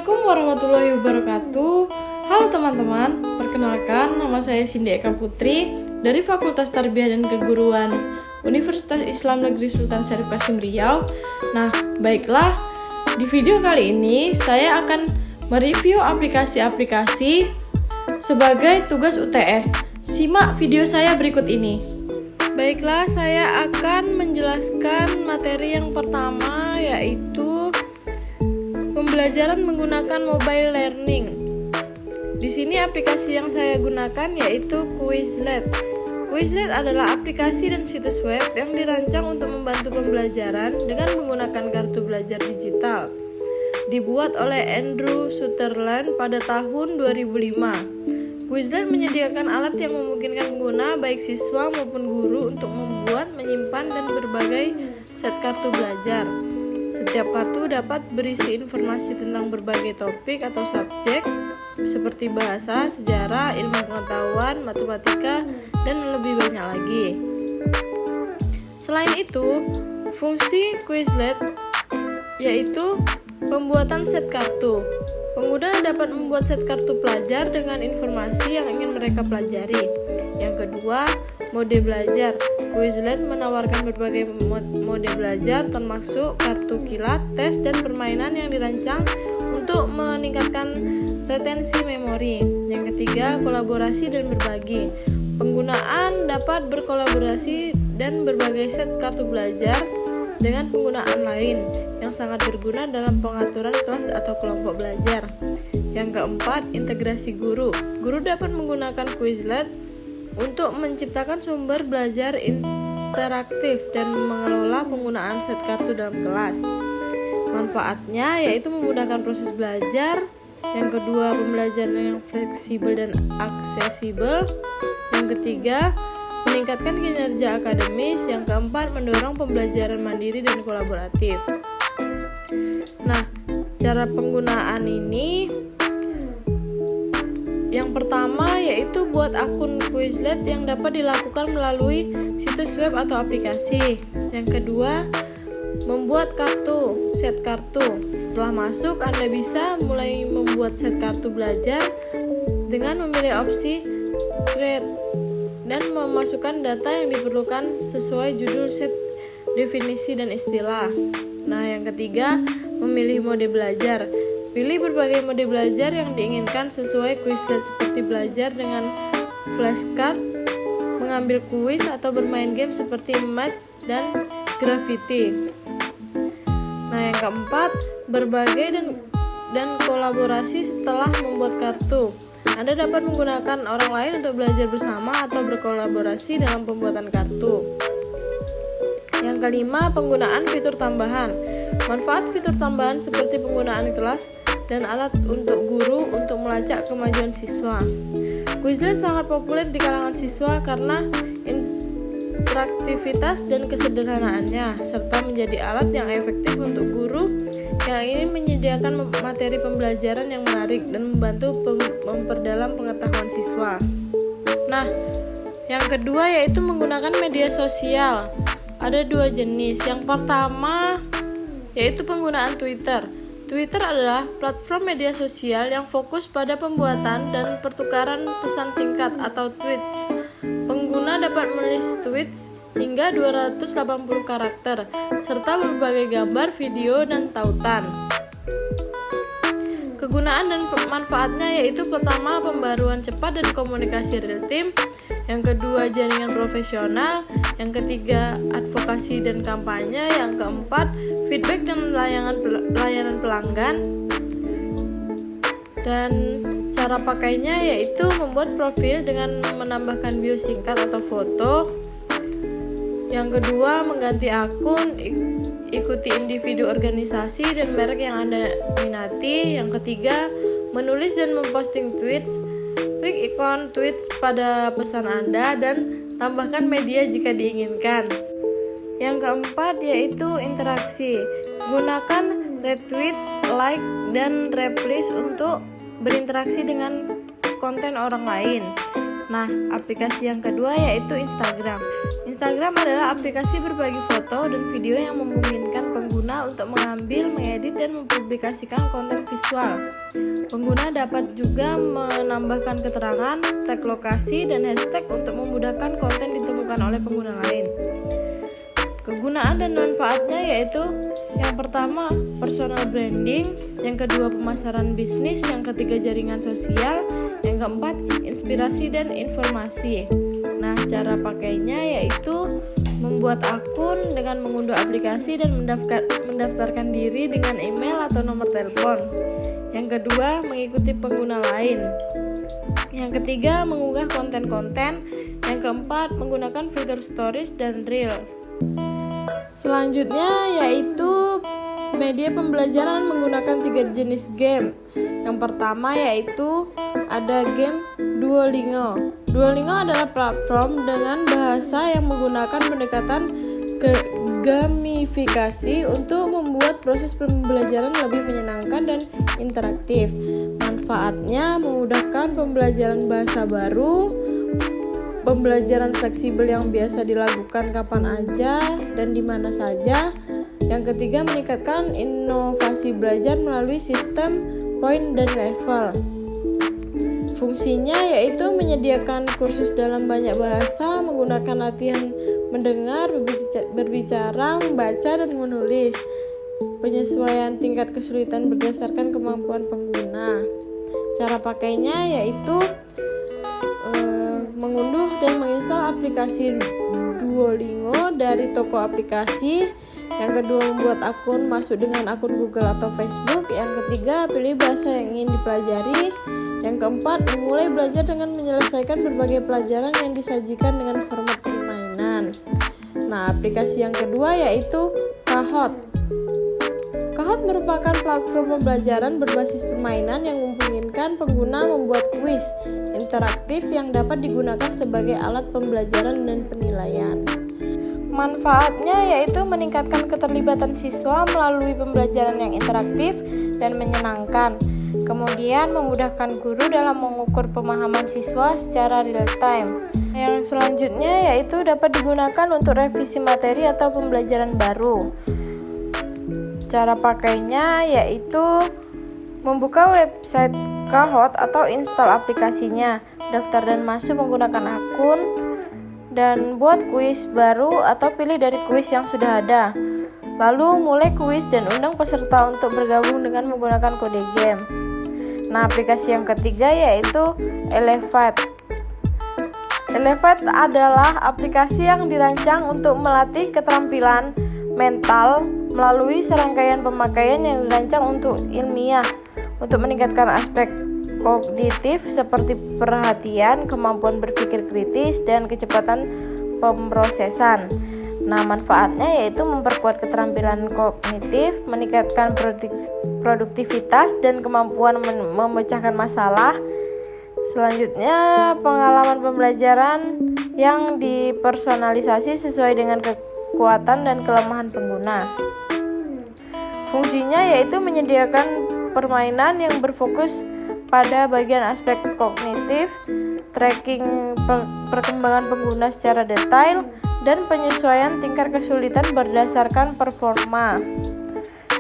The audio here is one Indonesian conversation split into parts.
Assalamualaikum warahmatullahi wabarakatuh. Halo teman-teman, perkenalkan nama saya Cindy Eka Putri dari Fakultas Tarbiyah dan Keguruan Universitas Islam Negeri Sultan Syarif Qasim Riau. Nah, baiklah, di video kali ini saya akan mereview aplikasi-aplikasi sebagai tugas UTS. Simak video saya berikut ini. Baiklah, saya akan menjelaskan materi yang pertama, yaitu pembelajaran menggunakan mobile learning. Di sini aplikasi yang saya gunakan yaitu Quizlet. Quizlet adalah aplikasi dan situs web yang dirancang untuk membantu pembelajaran dengan menggunakan kartu belajar digital. Dibuat oleh Andrew Sutherland pada tahun 2005. Quizlet menyediakan alat yang memungkinkan pengguna baik siswa maupun guru untuk membuat, menyimpan, dan berbagai set kartu belajar. Setiap kartu dapat berisi informasi tentang berbagai topik atau subjek seperti bahasa, sejarah, ilmu pengetahuan, matematika, dan lebih banyak lagi. Selain itu, fungsi Quizlet yaitu pembuatan set kartu. Pengguna dapat membuat set kartu pelajar dengan informasi yang ingin mereka pelajari. Yang kedua, mode belajar. Quizlet menawarkan berbagai mode belajar termasuk kartu kilat, tes, dan permainan yang dirancang untuk meningkatkan retensi memori. Yang ketiga, kolaborasi dan berbagi. Penggunaan dapat berkolaborasi dan berbagai set kartu belajar dengan penggunaan lain yang sangat berguna dalam pengaturan kelas atau kelompok belajar. Yang keempat, integrasi guru. Guru dapat menggunakan Quizlet untuk menciptakan sumber belajar interaktif dan mengelola penggunaan set kartu dalam kelas. Manfaatnya yaitu memudahkan proses belajar. Yang kedua, pembelajaran yang fleksibel dan aksesibel. Yang ketiga, meningkatkan kinerja akademis. Yang keempat, mendorong pembelajaran mandiri dan kolaboratif. Nah, cara penggunaan ini yang pertama yaitu buat akun Quizlet yang dapat dilakukan melalui situs web atau aplikasi. Yang kedua, membuat kartu, set kartu. Setelah masuk, Anda bisa mulai membuat set kartu belajar dengan memilih opsi create dan memasukkan data yang diperlukan sesuai judul set, definisi, dan istilah. Nah, yang ketiga, memilih mode belajar. Pilih berbagai mode belajar yang diinginkan sesuai Quizlet seperti belajar dengan flashcard, mengambil kuis, atau bermain game seperti Maths dan Graffiti. Nah, yang keempat, berbagai dan kolaborasi setelah membuat kartu. Anda dapat menggunakan orang lain untuk belajar bersama atau berkolaborasi dalam pembuatan kartu. Yang kelima, penggunaan fitur tambahan. Manfaat fitur tambahan seperti penggunaan kelas dan alat untuk guru untuk melacak kemajuan siswa. Quizlet sangat populer di kalangan siswa karena interaktivitas dan kesederhanaannya, serta menjadi alat yang efektif untuk guru yang ingin menyediakan materi pembelajaran yang menarik dan membantu memperdalam pengetahuan siswa. Nah, yang kedua yaitu menggunakan media sosial. Ada dua jenis. Yang pertama yaitu penggunaan Twitter. Twitter adalah platform media sosial yang fokus pada pembuatan dan pertukaran pesan singkat atau tweets. Pengguna dapat menulis tweets hingga 280 karakter serta berbagai gambar, video, dan tautan. Kegunaan dan manfaatnya yaitu pertama, pembaruan cepat dan komunikasi real time. Yang kedua, jaringan profesional. Yang ketiga, advokasi dan kampanye. Yang keempat, feedback dan layanan pelanggan. Dan cara pakainya yaitu membuat profil dengan menambahkan bio singkat atau foto. Yang kedua, mengganti akun, ikuti individu, organisasi, dan merek yang Anda minati. Yang ketiga, menulis dan memposting tweets. Klik ikon tweets pada pesan Anda dan tambahkan media jika diinginkan. Yang keempat yaitu interaksi. Gunakan retweet, like, dan replies untuk berinteraksi dengan konten orang lain. Nah, aplikasi yang kedua yaitu Instagram. Instagram adalah aplikasi berbagi foto dan video yang memungkinkan pengguna pengguna untuk mengambil, mengedit, dan mempublikasikan konten visual. Pengguna dapat juga menambahkan keterangan, tag lokasi, dan hashtag untuk memudahkan konten ditemukan oleh pengguna lain. Kegunaan dan manfaatnya yaitu yang pertama personal branding, yang kedua pemasaran bisnis, yang ketiga jaringan sosial, yang keempat inspirasi dan informasi. Nah, cara pakainya yaitu membuat akun dengan mengunduh aplikasi dan mendaftarkan diri dengan email atau nomor telepon. Yang kedua, mengikuti pengguna lain. Yang ketiga, mengunggah konten-konten. Yang keempat, menggunakan fitur stories dan reel. Selanjutnya yaitu media pembelajaran menggunakan 3 jenis game. Yang pertama yaitu ada game Duolingo. Duolingo adalah platform dengan bahasa yang menggunakan pendekatan gamifikasi untuk membuat proses pembelajaran lebih menyenangkan dan interaktif. Manfaatnya memudahkan pembelajaran bahasa baru, pembelajaran fleksibel yang biasa dilakukan kapan aja dan di mana saja. Yang ketiga, meningkatkan inovasi belajar melalui sistem poin dan level. Fungsinya yaitu menyediakan kursus dalam banyak bahasa, menggunakan latihan mendengar, berbicara, membaca, dan menulis. Penyesuaian tingkat kesulitan berdasarkan kemampuan pengguna. Cara pakainya yaitu mengunduh dan menginstal aplikasi Duolingo dari toko aplikasi. Yang kedua, membuat akun, masuk dengan akun Google atau Facebook. Yang ketiga, pilih bahasa yang ingin dipelajari. Yang keempat, memulai belajar dengan menyelesaikan berbagai pelajaran yang disajikan dengan format permainan. Nah, aplikasi yang kedua yaitu Kahoot. Kahoot merupakan platform pembelajaran berbasis permainan yang memungkinkan pengguna membuat kuis interaktif yang dapat digunakan sebagai alat pembelajaran dan penilaian. Manfaatnya yaitu meningkatkan keterlibatan siswa melalui pembelajaran yang interaktif dan menyenangkan. Kemudian memudahkan guru dalam mengukur pemahaman siswa secara real time. Yang selanjutnya yaitu dapat digunakan untuk revisi materi atau pembelajaran baru. Cara pakainya yaitu membuka website Kahoot atau install aplikasinya, daftar dan masuk menggunakan akun, dan buat kuis baru atau pilih dari kuis yang sudah ada. Lalu mulai kuis dan undang peserta untuk bergabung dengan menggunakan kode game. Nah, aplikasi yang ketiga yaitu Elevate. Elevate adalah aplikasi yang dirancang untuk melatih keterampilan mental melalui serangkaian pemakaian yang dirancang untuk ilmiah, untuk meningkatkan aspek kognitif seperti perhatian, kemampuan berpikir kritis, dan kecepatan pemrosesan. Nah, manfaatnya yaitu memperkuat keterampilan kognitif, meningkatkan produktivitas, dan kemampuan memecahkan masalah. Selanjutnya, pengalaman pembelajaran yang dipersonalisasi sesuai dengan kekuatan dan kelemahan pengguna. Fungsinya yaitu menyediakan permainan yang berfokus pada bagian aspek kognitif, tracking perkembangan pengguna secara detail, dan penyesuaian tingkat kesulitan berdasarkan performa.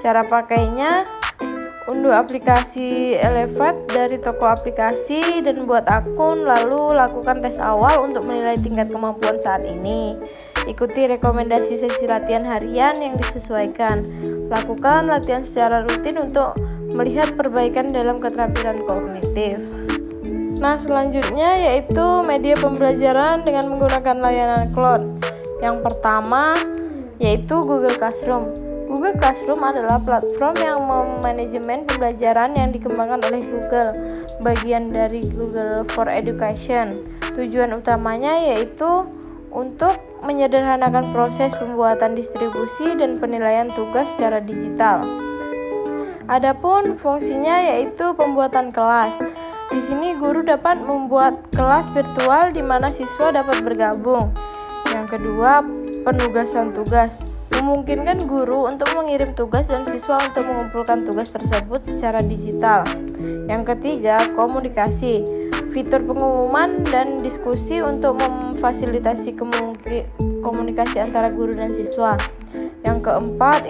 Cara pakainya, unduh aplikasi Elevate dari toko aplikasi dan buat akun, lalu lakukan tes awal untuk menilai tingkat kemampuan saat ini. Ikuti rekomendasi sesi latihan harian yang disesuaikan. Lakukan latihan secara rutin untuk melihat perbaikan dalam keterampilan kognitif. Nah, selanjutnya yaitu media pembelajaran dengan menggunakan layanan cloud. Yang pertama yaitu Google Classroom. Google Classroom adalah platform yang memanajemen pembelajaran yang dikembangkan oleh Google, bagian dari Google for Education. Tujuan utamanya yaitu untuk menyederhanakan proses pembuatan distribusi dan penilaian tugas secara digital. Adapun fungsinya yaitu pembuatan kelas. Di sini guru dapat membuat kelas virtual di mana siswa dapat bergabung. Yang kedua, penugasan tugas. Memungkinkan guru untuk mengirim tugas dan siswa untuk mengumpulkan tugas tersebut secara digital. Yang ketiga, komunikasi. Fitur pengumuman dan diskusi untuk memfasilitasi komunikasi antara guru dan siswa. Yang keempat,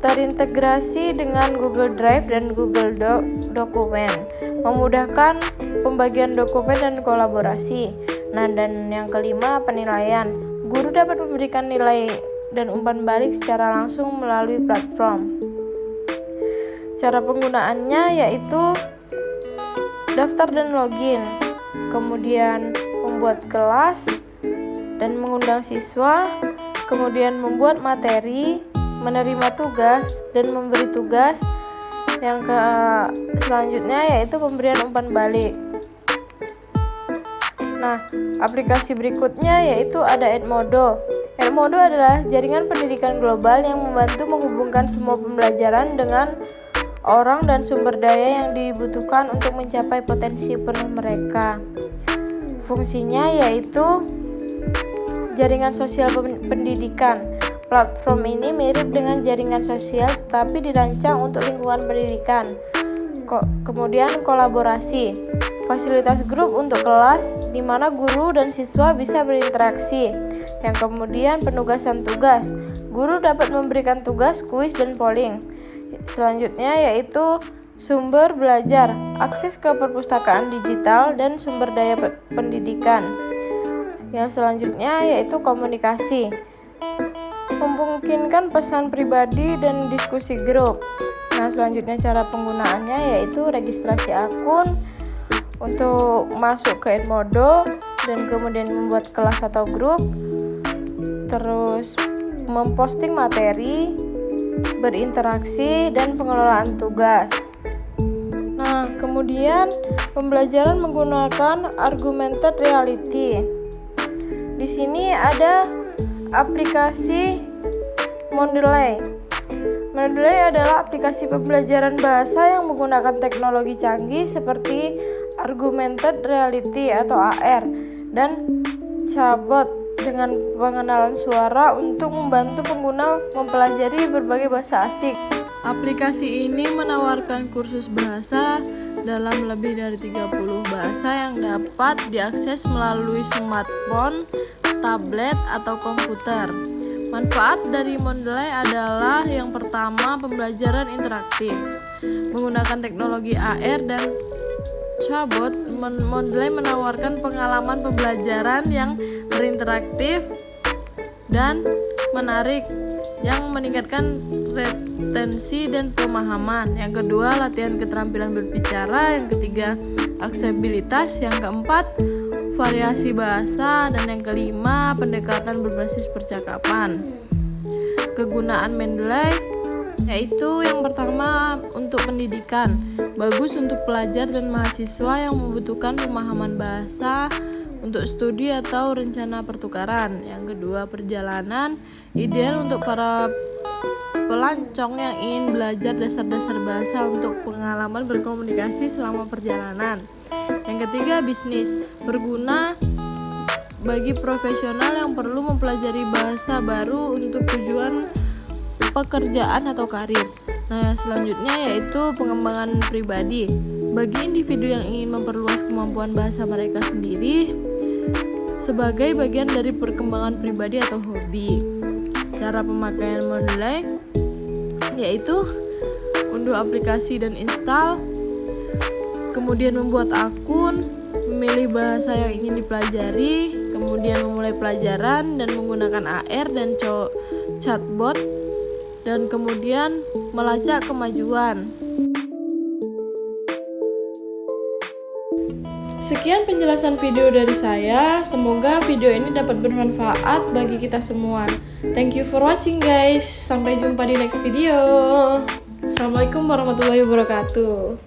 terintegrasi dengan Google Drive dan Google Dokumen, memudahkan pembagian dokumen dan kolaborasi. Nah, dan yang kelima, penilaian. Guru dapat memberikan nilai dan umpan balik secara langsung melalui platform. Cara penggunaannya yaitu daftar dan login, kemudian membuat kelas dan mengundang siswa, kemudian membuat materi, menerima tugas dan memberi tugas. Yang selanjutnya yaitu pemberian umpan balik. Nah, aplikasi berikutnya yaitu ada Edmodo. Edmodo adalah jaringan pendidikan global yang membantu menghubungkan semua pembelajaran dengan orang dan sumber daya yang dibutuhkan untuk mencapai potensi penuh mereka. Fungsinya yaitu jaringan sosial pendidikan. Platform ini mirip dengan jaringan sosial tapi dirancang untuk lingkungan pendidikan. Kemudian kolaborasi. Fasilitas grup untuk kelas di mana guru dan siswa bisa berinteraksi. Yang kemudian penugasan tugas. Guru dapat memberikan tugas, kuis, dan polling. Selanjutnya yaitu sumber belajar, akses ke perpustakaan digital dan sumber daya pendidikan. Yang selanjutnya yaitu komunikasi, memungkinkan pesan pribadi dan diskusi grup. Nah, selanjutnya cara penggunaannya yaitu registrasi akun untuk masuk ke Edmodo dan kemudian membuat kelas atau grup, terus memposting materi, berinteraksi, dan pengelolaan tugas. Nah, kemudian pembelajaran menggunakan augmented reality. Di sini ada aplikasi Mendeley. Mendeley adalah aplikasi pembelajaran bahasa yang menggunakan teknologi canggih seperti augmented reality atau AR dan chatbot dengan pengenalan suara untuk membantu pengguna mempelajari berbagai bahasa asing. Aplikasi ini menawarkan kursus bahasa dalam lebih dari 30 bahasa yang dapat diakses melalui smartphone, tablet, atau komputer. Manfaat dari Mendeley adalah yang pertama, pembelajaran interaktif. Menggunakan teknologi AR dan chatbot, Mendeley menawarkan pengalaman pembelajaran yang berinteraktif dan menarik yang meningkatkan retensi dan pemahaman. Yang kedua, latihan keterampilan berbicara. Yang ketiga, aksesibilitas. Yang keempat, variasi bahasa. Dan yang kelima, pendekatan berbasis percakapan. Kegunaan Mendeley yaitu yang pertama untuk pendidikan, bagus untuk pelajar dan mahasiswa yang membutuhkan pemahaman bahasa untuk studi atau rencana pertukaran. Yang kedua, perjalanan, ideal untuk para pelancong yang ingin belajar dasar-dasar bahasa untuk pengalaman berkomunikasi selama perjalanan. Yang ketiga, bisnis, berguna bagi profesional yang perlu mempelajari bahasa baru untuk tujuan pekerjaan atau karir. Nah, selanjutnya yaitu pengembangan pribadi. Bagi individu yang ingin memperluas kemampuan bahasa mereka sendiri sebagai bagian dari perkembangan pribadi atau hobi. Cara pemakaian Mendeley yaitu unduh aplikasi dan install, kemudian membuat akun, memilih bahasa yang ingin dipelajari, kemudian memulai pelajaran dan menggunakan AR dan chatbot, dan kemudian melacak kemajuan. Sekian penjelasan video dari saya. Semoga video ini dapat bermanfaat bagi kita semua. Thank you for watching guys. Sampai jumpa di next video. Assalamualaikum warahmatullahi wabarakatuh.